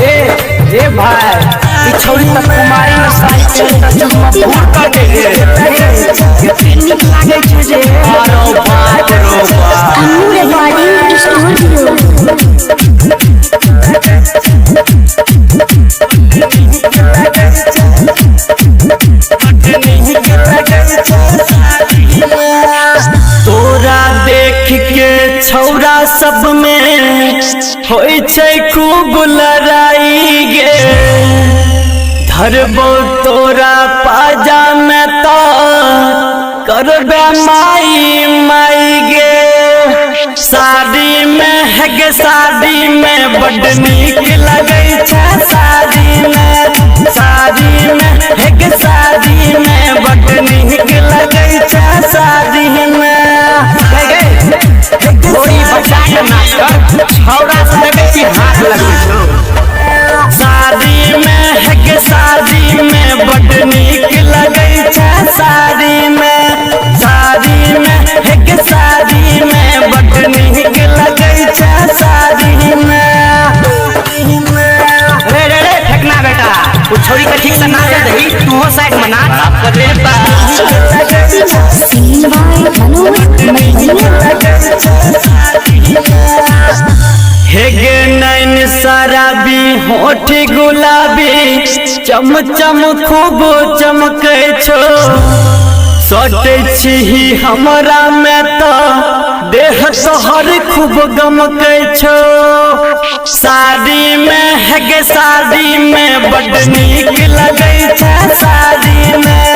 ए भाई ई छोरी त कुमारी में साइड चलता चुम्मा फूट कर दे नीक लागे छै जे आरो बाप रो बाप अन्नू रिकॉर्डिंग स्टूडियो तोरा देख के छौरा सब में होई छै खूब लड़ाई गे धरबो तोरा पाजा में तो करबे माई माई गे शादी में है गे शादी में बड़ नीक लगे छै शादी में है गे शादी में बड़ नीक लगे छै शादी में थोड़ी बचा के नाच कर छौरा से लगे कि हाथ लगै छौ शादी में है गे शादी में बड़ नीक लगे छै शादी में है गे शादी में बड़ नीक लगे छै शादी में रे फेंकना बेटा वो छोरी का ठीक से नाच दही तू हो साइड में नाच कर रे बा सिंगिंग बाय हे गे नैन शराबी होठ गुलाबी चम चम खूब चमकै छो सटै छी हमरा में तो देह तोहर खूब गमकै छो शादी में है गे शादी में बड़ नीक लगे छै शादी में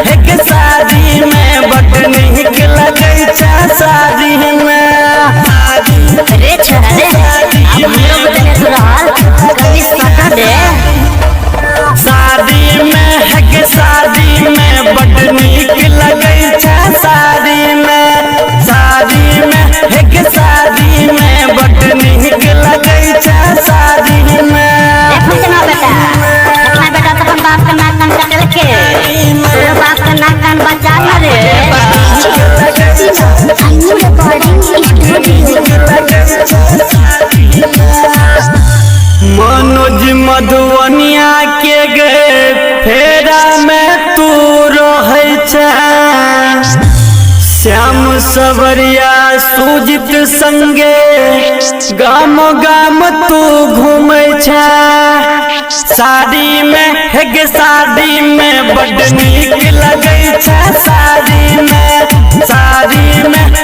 है गे शादी में बड़ नीक लगे छै शादी में रे छोरा रे अब हम लोग बदले तो रहल कभी सटा दे शादी में है गे शादी में बड़ नीक लगे छै शादी में है गे शादी में बड़ नीक लगे छै शादी में देखना बेटा तो अपन बाप का नाक कान कटल के तेरे बाप का नाक कान बचा ना रे अन्नू रिकॉर्डिंग स्टूडियो मनोज मधुबनिया के गे फेरा में तू रहै छै श्याम सवरिया सुजित संगे गाम गाम तू घूमै छै शादी में है गे शादी में बड़ नीक लगे छै शादी में